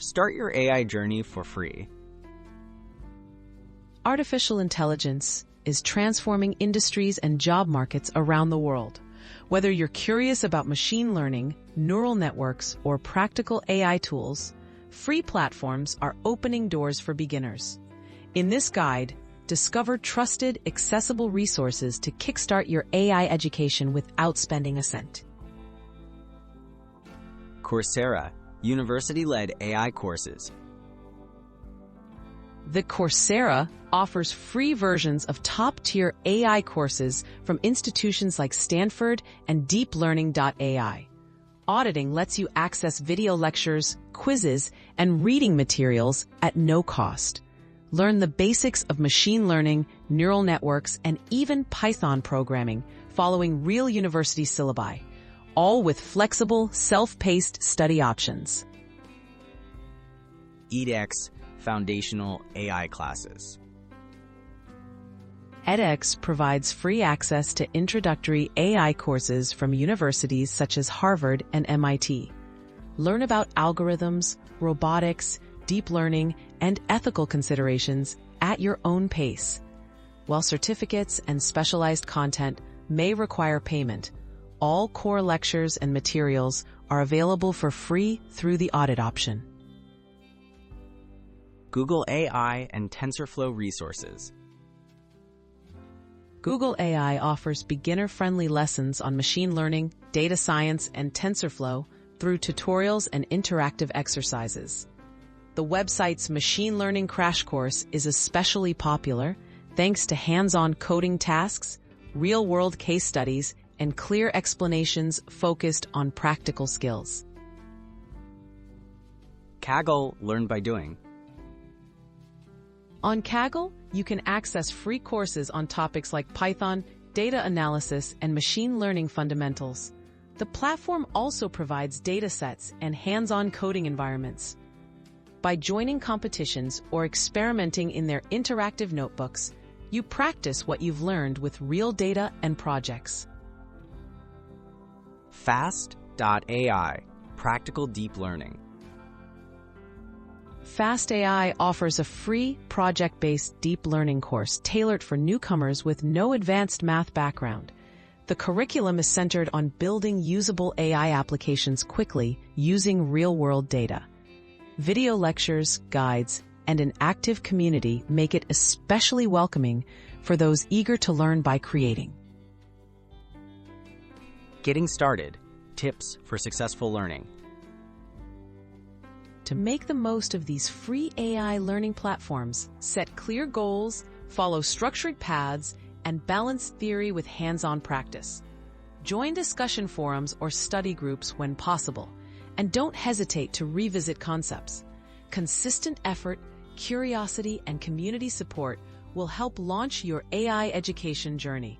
Start your AI journey for free. Artificial intelligence is transforming industries and job markets around the world. Whether you're curious about machine learning, neural networks, or practical AI tools, free platforms are opening doors for beginners. In this guide, discover trusted, accessible resources to kickstart your AI education without spending a cent. Coursera, university-led AI courses. The Coursera offers free versions of top-tier AI courses from institutions like Stanford and DeepLearning.ai. Auditing lets you access video lectures, quizzes, and reading materials at no cost. Learn the basics of machine learning, neural networks, and even Python programming following real university syllabi, all with flexible, self-paced study options. edX, foundational AI classes. edX provides free access to introductory AI courses from universities such as Harvard and MIT. Learn about algorithms, robotics, deep learning, and ethical considerations at your own pace. While certificates and specialized content may require payment, all core lectures and materials are available for free through the audit option. Google AI and TensorFlow resources. Google AI offers beginner-friendly lessons on machine learning, data science, and TensorFlow through tutorials and interactive exercises. The website's machine learning crash course is especially popular thanks to hands-on coding tasks, real-world case studies, and clear explanations focused on practical skills. Kaggle, learn by doing. On Kaggle, you can access free courses on topics like Python, data analysis, and machine learning fundamentals. The platform also provides datasets and hands-on coding environments. By joining competitions or experimenting in their interactive notebooks, you practice what you've learned with real data and projects. Fast.ai, practical deep learning. Fast.ai offers a free, project-based deep learning course tailored for newcomers with no advanced math background. The curriculum is centered on building usable AI applications quickly using real-world data. Video lectures, guides, and an active community make it especially welcoming for those eager to learn by creating. Getting started, tips for successful learning. To make the most of these free AI learning platforms, set clear goals, follow structured paths, and balance theory with hands-on practice. Join discussion forums or study groups when possible, and don't hesitate to revisit concepts. Consistent effort, curiosity, and community support will help launch your AI education journey.